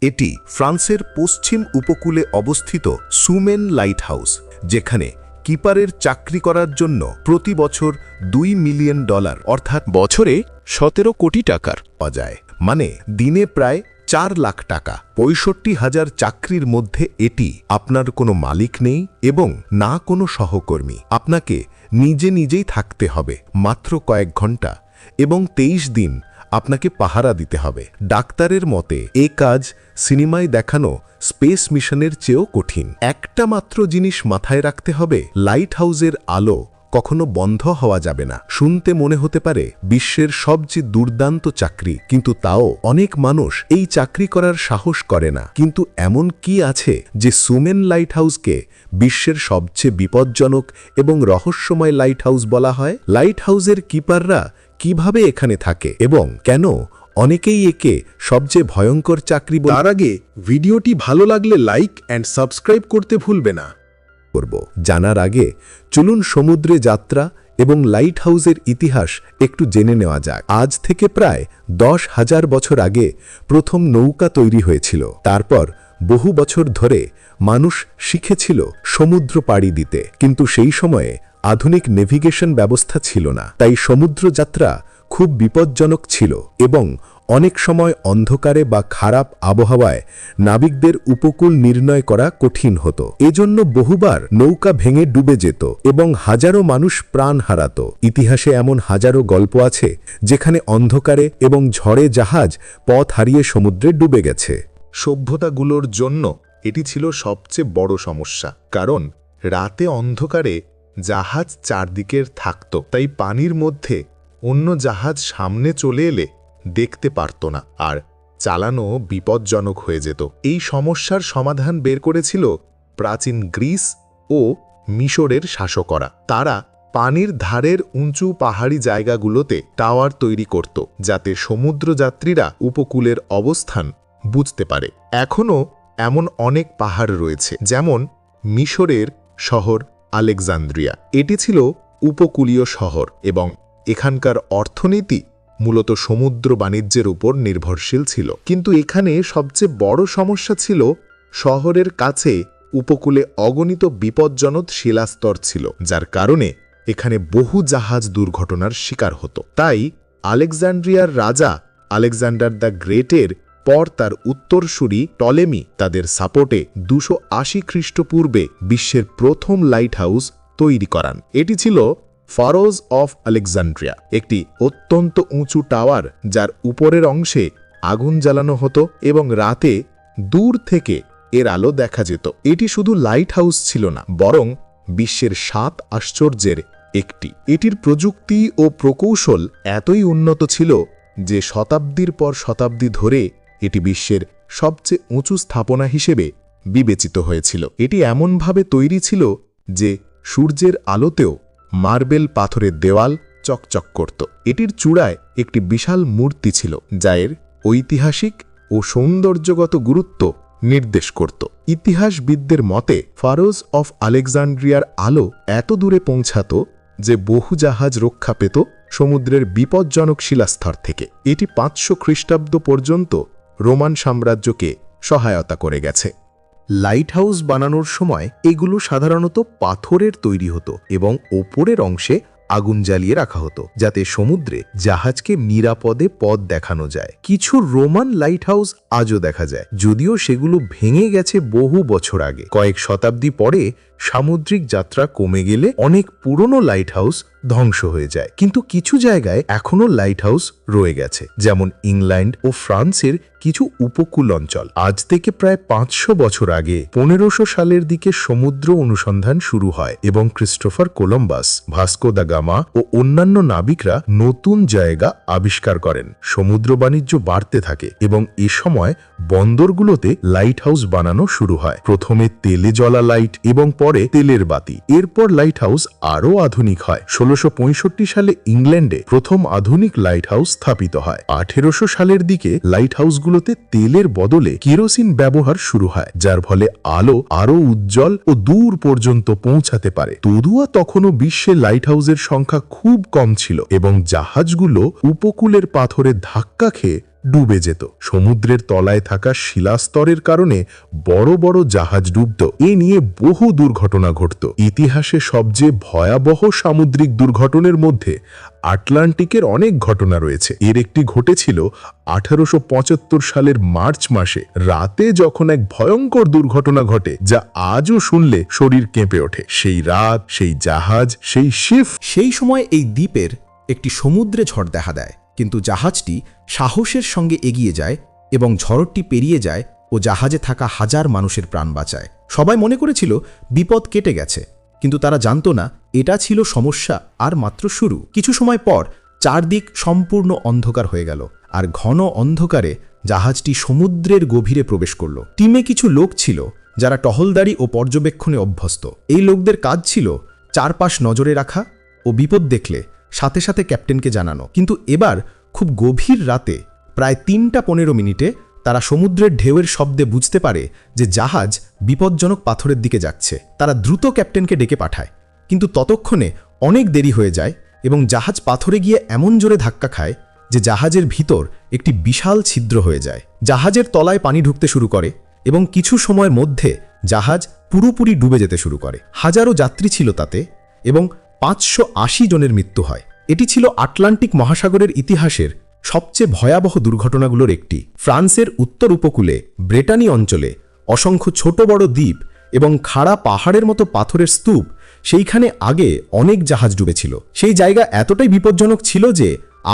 এটি ফ্রান্সের পশ্চিম উপকূলে অবস্থিত সুমেন লাইট হাউস, যেখানে কিপারের চাকরি করার জন্য প্রতি বছর $2 মিলিয়ন অর্থাৎ বছরে 17 কোটি টাকার পাওয়া যায়, মানে দিনে প্রায় 4 লাখ টাকা। 65,000 চাকরির মধ্যে এটি আপনার কোনো মালিক নেই এবং না কোনো সহকর্মী। আপনাকে নিজেই থাকতে হবে মাত্র কয়েক ঘন্টা এবং 23 দিন আপনাকে পাহারা দিতে হবে। ডাক্তারের মতে এ কাজ সিনেমায় দেখানো স্পেস মিশনের চেয়েও কঠিন। একটা মাত্র জিনিস মাথায় রাখতে হবে, লাইট হাউসের আলো কখনো বন্ধ হওয়া যাবে না। শুনতে মনে হতে পারে বিশ্বের সবচেয়ে দুর্দান্ত চাকরি, কিন্তু তাও অনেক মানুষ এই চাকরি করার সাহস করে না। কিন্তু এমন কি আছে যে সুমেন লাইট হাউসকে বিশ্বের সবচেয়ে বিপজ্জনক এবং রহস্যময় লাইট হাউস বলা হয়? লাইট হাউসের কিপাররা কিভাবে এখানে থাকে এবং কেন অনেকেই একে সবচেয়ে ভয়ঙ্কর চাকরি বলে? তার আগে ভিডিওটি ভালো লাগলে লাইক অ্যান্ড সাবস্ক্রাইব করতে ভুলবে না। জানার আগে চলুন সমুদ্রে যাত্রা এবং লাইট হাউসের ইতিহাস একটু জেনে নেওয়া যাক। আজ থেকে প্রায় 10,000 বছর আগে প্রথম নৌকা তৈরি হয়েছিল। তারপর বহু বছর ধরে মানুষ শিখেছিল সমুদ্র পাড়ি দিতে, কিন্তু সেই সময়ে আধুনিক নেভিগেশন ব্যবস্থা ছিল না। তাই সমুদ্র যাত্রা খুব বিপজ্জনক ছিল এবং অনেক সময় অন্ধকারে বা খারাপ আবহাওয়ায় নাবিকদের উপকূল নির্ণয় করা কঠিন হতো। এজন্য বহুবার নৌকা ভেঙে ডুবে যেত এবং হাজারো মানুষ প্রাণ হারাত। ইতিহাসে এমন হাজারো গল্প আছে যেখানে অন্ধকারে এবং ঝড়ে জাহাজ পথ হারিয়ে সমুদ্রে ডুবে গেছে। সভ্যতাগুলোর জন্য এটি ছিল সবচেয়ে বড় সমস্যা, কারণ রাতে অন্ধকারে জাহাজ চারদিকের থাকত, তাই পানির মধ্যে অন্য জাহাজ সামনে চলে এলে দেখতে পারত না আর চালানো বিপজ্জনক হয়ে যেত। এই সমস্যার সমাধান বের করেছিল প্রাচীন গ্রিস ও মিশরের শাসকরা। তারা পানির ধারের উঁচু পাহাড়ি জায়গাগুলোতে টাওয়ার তৈরি করত, যাতে সমুদ্রযাত্রীরা উপকূলের অবস্থান বুঝতে পারে। এখনও এমন অনেক পাহাড় রয়েছে, যেমন মিশরের শহর আলেকজান্দ্রিয়া। এটি ছিল উপকূলীয় শহর এবং এখানকার অর্থনীতি মূলত সমুদ্র বাণিজ্যের উপর নির্ভরশীল ছিল। কিন্তু এখানে সবচেয়ে বড় সমস্যা ছিল শহরের কাছে উপকূলে অগণিত বিপজ্জনক শিলাস্তর ছিল, যার কারণে এখানে বহু জাহাজ দুর্ঘটনার শিকার হতো। তাই আলেকজান্দ্রিয়ার রাজা আলেকজান্ডার দ্য গ্রেটের পর তার উত্তরসূরি টলেমি তাদের সাপোর্টে 280 খ্রিস্টপূর্বে বিশ্বের প্রথম লাইট হাউস তৈরি করান। এটি ছিল ফারোজ অফ আলেকজান্দ্রিয়া, একটি অত্যন্ত উঁচু টাওয়ার যার উপরের অংশে আগুন জ্বালানো হতো এবং রাতে দূর থেকে এর আলো দেখা যেত। এটি শুধু লাইট হাউস ছিল না, বরং বিশ্বের 7 আশ্চর্যের একটি। এটির প্রযুক্তি ও প্রকৌশল এতই উন্নত ছিল যে শতাব্দীর পর শতাব্দী ধরে এটি বিশ্বের সবচেয়ে উঁচু স্থাপনা হিসেবে বিবেচিত হয়েছিল। এটি এমনভাবে তৈরি ছিল যে সূর্যের আলোতেও মার্বেল পাথরের দেওয়াল চকচক করত। এটির চূড়ায় একটি বিশাল মূর্তি ছিল, যা এর ঐতিহাসিক ও সৌন্দর্যগত গুরুত্ব নির্দেশ করত। ইতিহাসবিদদের মতে ফারোজ অফ আলেকজান্দ্রিয়ার আলো এত দূরে পৌঁছাত যে বহু জাহাজ রক্ষা পেত সমুদ্রের বিপজ্জনক শিলাস্তর থেকে। এটি 500 খ্রিস্টাব্দ পর্যন্ত রোমান সাম্রাজ্যকে সহায়তা করে গেছে। লাইট হাউস বানানোর সময় এগুলো সাধারণত পাথরের তৈরি হতো এবং ওপরের অংশে আগুন জ্বালিয়ে রাখা হতো, যাতে সমুদ্রে জাহাজকে নিরাপদে পথ দেখানো যায়। কিছু রোমান লাইট হাউস আজও দেখা যায়, যদিও সেগুলো ভেঙে গেছে বহু বছর আগে। কয়েক শতাব্দী পরে সামুদ্রিক যাত্রা কমে গেলে অনেক পুরনো লাইট হাউস ধ্বংস হয়ে যায়, কিন্তু কিছু জায়গায় এখনও লাইট হাউস রয়ে গেছে, যেমন ইংল্যান্ড ও ফ্রান্সের কিছু উপকূল অঞ্চল। আজ থেকে প্রায় 500 বছর আগে 1500 সালের দিকে সমুদ্র অনুসন্ধান শুরু হয় এবং Christopher Columbus, Vasco da Gama ও অন্যান্য নাবিকরা নতুন জায়গা আবিষ্কার করেন। সমুদ্র বাণিজ্য বাড়তে থাকে এবং এ সময় বন্দরগুলোতে লাইট হাউস বানানো শুরু হয়। প্রথমে তেলে জ্বলা লাইট এবং পরে তেলের বাতি। এরপর লাইট হাউস আরও আধুনিক হয়। 1665 সালে ইংল্যান্ডে প্রথম আধুনিক লাইট হাউস স্থাপিত হয়। 1800 সালের দিকে লাইট হাউসগুলোতে তেলের বদলে কেরোসিন ব্যবহার শুরু হয়, যার ফলে আলো আরও উজ্জ্বল ও দূর পর্যন্ত পৌঁছাতে পারে। তবুও তখনও বিশ্বে লাইট হাউসের সংখ্যা খুব কম ছিল এবং জাহাজগুলো উপকূলের পাথরে ধাক্কা খেয়ে ডুবে যেত। সমুদ্রের তলায় থাকা শিলাস্তরের কারণে বড় বড় জাহাজ ডুবত। এ নিয়ে বহু দুর্ঘটনা ঘটত। ইতিহাসে সবচেয়ে ভয়াবহ সামুদ্রিক দুর্ঘটনার মধ্যে আটলান্টিকের অনেক ঘটনা রয়েছে। এর একটি ঘটেছিল 1875 সালের মার্চ মাসে রাতে, যখন এক ভয়ঙ্কর দুর্ঘটনা ঘটে যা আজও শুনলে শরীর কেঁপে ওঠে। সেই রাত, সেই জাহাজ, সেই শিপ। সেই সময় এই দ্বীপের একটি সমুদ্রে ঝড় দেখা দেয়, কিন্তু জাহাজটি সাহসের সঙ্গে এগিয়ে যায় এবং ঝড়টি পেরিয়ে যায় ও জাহাজে থাকা হাজার মানুষের প্রাণ বাঁচায়। সবাই মনে করেছিল বিপদ কেটে গেছে, কিন্তু তারা জানতো না এটা ছিল সমস্যা আর মাত্র শুরু। কিছু সময় পর চারদিক সম্পূর্ণ অন্ধকার হয়ে গেল, আর ঘন অন্ধকারে জাহাজটি সমুদ্রের গভীরে প্রবেশ করল। টিমে কিছু লোক ছিল যারা টহলদারি ও পর্যবেক্ষণে অভ্যস্ত। এই লোকদের কাজ ছিল চারপাশ নজরে রাখা ও বিপদ দেখলে সাথে সাথে ক্যাপ্টেনকে জানানো। কিন্তু এবার খুব গভীর রাতে প্রায় 3:15 তারা সমুদ্রের ঢেউয়ের শব্দে বুঝতে পারে যে জাহাজ বিপজ্জনক পাথরের দিকে যাচ্ছে। তারা দ্রুত ক্যাপ্টেনকে ডেকে পাঠায়, কিন্তু ততক্ষণে অনেক দেরি হয়ে যায় এবং জাহাজ পাথরে গিয়ে এমন জোরে ধাক্কা খায় যে জাহাজের ভিতর একটি বিশাল ছিদ্র হয়ে যায়। জাহাজের তলায় পানি ঢুকতে শুরু করে এবং কিছু সময়ের মধ্যে জাহাজ পুরোপুরি ডুবে যেতে শুরু করে। হাজারো যাত্রী ছিল তাতে এবং 580 জনের মৃত্যু হয়। এটি ছিল আটলান্টিক মহাসাগরের ইতিহাসের সবচেয়ে ভয়াবহ দুর্ঘটনাগুলোর একটি। ফ্রান্সের উত্তর উপকূলে ব্রেটানি অঞ্চলে অসংখ্য ছোট বড় দ্বীপ এবং খাড়া পাহাড়ের মতো পাথরের স্তূপ, সেইখানে আগে অনেক জাহাজ ডুবেছিল। সেই জায়গা এতটাই বিপজ্জনক ছিল যে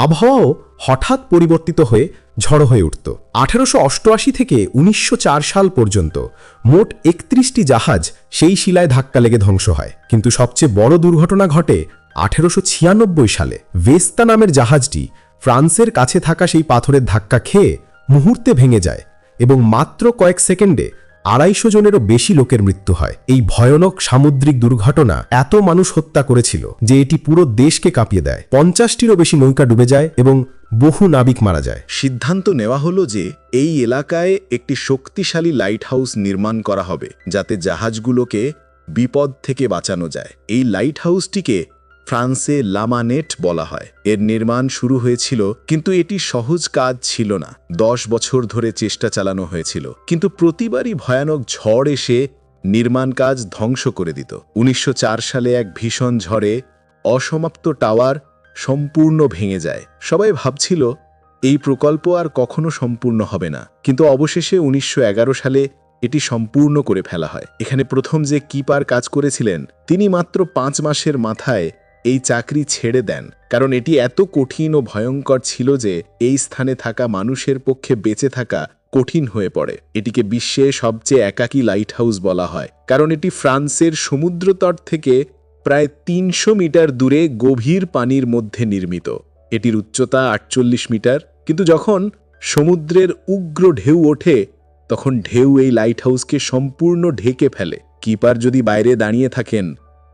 আবহাওয়াও হঠাৎ পরিবর্তিত হয়ে ঝড় হয়ে উঠত। 1888 থেকে 1904 সাল পর্যন্ত মোট 31টি জাহাজ সেই শিলায় ধাক্কা লেগে ধ্বংস হয়। কিন্তু সবচেয়ে বড় দুর্ঘটনা ঘটে 1896 সালে। ভেস্তা নামের জাহাজটি ফ্রান্সের কাছে থাকা সেই পাথরের ধাক্কা খেয়ে মুহূর্তে ভেঙে যায় এবং মাত্র কয়েক সেকেন্ডে 250 জনেরও বেশি লোকের মৃত্যু হয়। এই ভয়ানক সামুদ্রিক দুর্ঘটনা এত মানুষ হত্যা করেছিল যে এটি পুরো দেশকে কাঁপিয়ে দেয়। 50টিরও বেশি নৌকা ডুবে যায় এবং বহু নাবিক মারা যায়। সিদ্ধান্ত নেওয়া হলো যে এই এলাকায় একটি শক্তিশালী লাইট হাউস নির্মাণ করা হবে, যাতে জাহাজগুলোকে বিপদ থেকে বাঁচানো যায়। এই লাইট হাউসটিকে ফ্রান্সে লামানেট বলা হয়। এর নির্মাণ শুরু হয়েছিল, কিন্তু এটি সহজ কাজ ছিল না। 10 বছর ধরে চেষ্টা চালানো হয়েছিল, কিন্তু প্রতিবারই ভয়ানক ঝড় এসে নির্মাণ কাজ ধ্বংস করে দিত। 1904 সালে এক ভীষণ ঝড়ে অসমাপ্ত টাওয়ার সম্পূর্ণ ভেঙে যায়। সবাই ভাবছিল এই প্রকল্প আর কখনো সম্পূর্ণ হবে না, কিন্তু অবশেষে 1911 সালে এটি সম্পূর্ণ করে ফেলা হয়। এখানে প্রথম যে কিপার কাজ করেছিলেন তিনি মাত্র 5 মাসের মাথায় এই চাকরি ছেড়ে দেন, কারণ এটি এত কঠিন ও ভয়ঙ্কর ছিল যে এই স্থানে থাকা মানুষের পক্ষে বেঁচে থাকা কঠিন হয়ে পড়ে। এটিকে বিশ্বে সবচেয়ে একাকী লাইট হাউস বলা হয়, কারণ এটি ফ্রান্সের সমুদ্রতট থেকে প্রায় 300 মিটার দূরে গভীর পানির মধ্যে নির্মিত। এটির উচ্চতা 48 মিটার, কিন্তু যখন সমুদ্রের উগ্র ঢেউ ওঠে তখন ঢেউ এই লাইট হাউসকে সম্পূর্ণ ঢেকে ফেলে। কিপার যদি বাইরে দাঁড়িয়ে থাকেন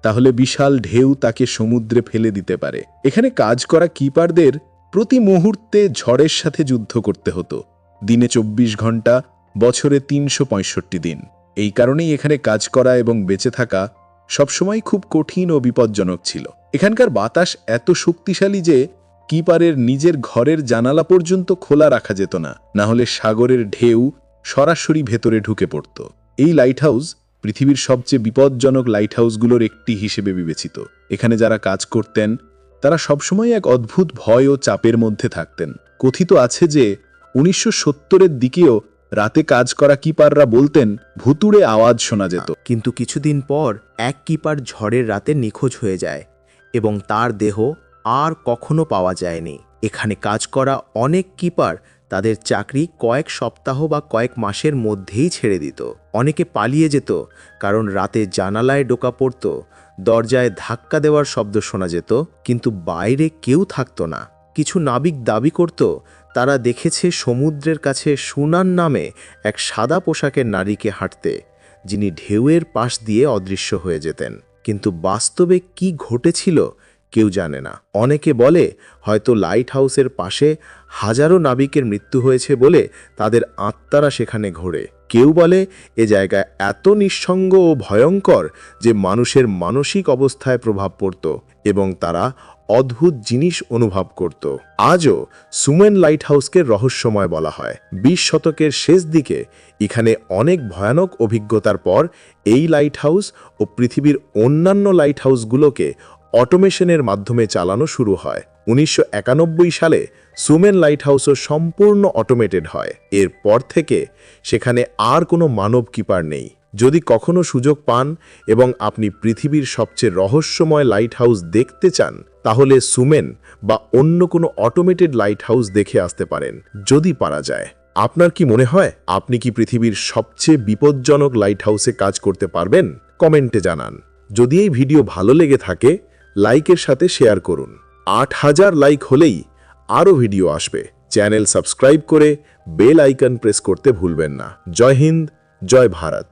তাহলে বিশাল ঢেউ তাকে সমুদ্রে ফেলে দিতে পারে। এখানে কাজ করা কিপারদের প্রতি মুহূর্তে ঝড়ের সাথে যুদ্ধ করতে হতো, দিনে 24 ঘন্টা, বছরে 365 দিন। এই কারণেই এখানে কাজ করা এবং বেঁচে থাকা সবসময় খুব কঠিন ও বিপজ্জনক ছিল। এখানকার বাতাস এত শক্তিশালী যে কিপারের নিজের ঘরের জানালা পর্যন্ত খোলা রাখা যেত না, না হলে সাগরের ঢেউ সরাসরি ভেতরে ঢুকে পড়ত। এই লাইট হাউস পৃথিবীর সবচেয়ে বিপজ্জনক লাইট হাউসগুলোর একটি হিসেবে বিবেচিত। এখানে যারা কাজ করতেন তারা সবসময় এক অদ্ভুত ভয় ও চাপের মধ্যে থাকতেন। কথিত আছে যে 1970-এর দিকেও রাতে কাজ করা কিপাররা বলতেন ভুতুড়ে আওয়াজ শোনা যেত। কিন্তু কিছুদিন পর এক কিপার ঝড়ের রাতে নিখোঁজ হয়ে যায় এবং তার দেহ আর কখনো পাওয়া যায়নি। এখানে কাজ করা অনেক কিপার তাদের চাকরি কয়েক সপ্তাহ বা কয়েক মাসের মধ্যেই ছেড়ে দিত। অনেকে পালিয়ে যেত, কারণ রাতে জানালায় ঢোকা পড়ত, দরজায় ধাক্কা দেওয়ার শব্দ শোনা যেত, কিন্তু বাইরে কেউ থাকতো না। কিছু নাবিক দাবি করত তারা দেখেছে সমুদ্রের কাছে সুনান নামে এক সাদা পোশাকের নারীকে হাঁটতে, যিনি ঢেউয়ের পাশ দিয়ে অদৃশ্য হয়ে যেতেন। কিন্তু বাস্তবে কি ঘটেছিল কেউ জানে না। অনেকে বলে হয়তো লাইট হাউসের পাশে হাজারো নাবিকের মৃত্যু হয়েছে বলে তাদের আত্মারা সেখানে ঘোরে। কেউ বলে এ জায়গা এত নিঃসঙ্গ ও ভয়ঙ্কর যে মানুষের মানসিক অবস্থায় প্রভাব পড়ত এবং তারা অদ্ভুত জিনিস অনুভব করত। আজও সুমেন লাইট হাউসকে রহস্যময় বলা হয়। 20 শতকের শেষ দিকে এখানে অনেক ভয়ানক অভিজ্ঞতার পর এই লাইট হাউস ও পৃথিবীর অন্যান্য লাইট হাউসগুলোকে অটোমেশনের মাধ্যমে চালানো শুরু হয়। 1991 সালে সুমেন লাইট হাউসও সম্পূর্ণ অটোমেটেড হয়। এরপর থেকে সেখানে আর কোনো মানব কিপার নেই। যদি কখনো সুযোগ পান এবং আপনি পৃথিবীর সবচেয়ে রহস্যময় লাইট হাউস দেখতে চান, তাহলে সুমেন বা অন্য কোনো অটোমেটেড লাইট হাউস দেখে আসতে পারেন, যদি পারা যায়। আপনার কি মনে হয় আপনি কি পৃথিবীর সবচেয়ে বিপজ্জনক লাইট হাউসে কাজ করতে পারবেন? কমেন্টে জানান। যদি এই ভিডিও ভালো লেগে থাকে, লাইকের সাথে শেয়ার করুন। 8000 লাইক হলেই আরও ভিডিও আসবে। চ্যানেল সাবস্ক্রাইব করে বেল আইকন প্রেস করতে ভুলবেন না। জয় হিন্দ, জয় ভারত।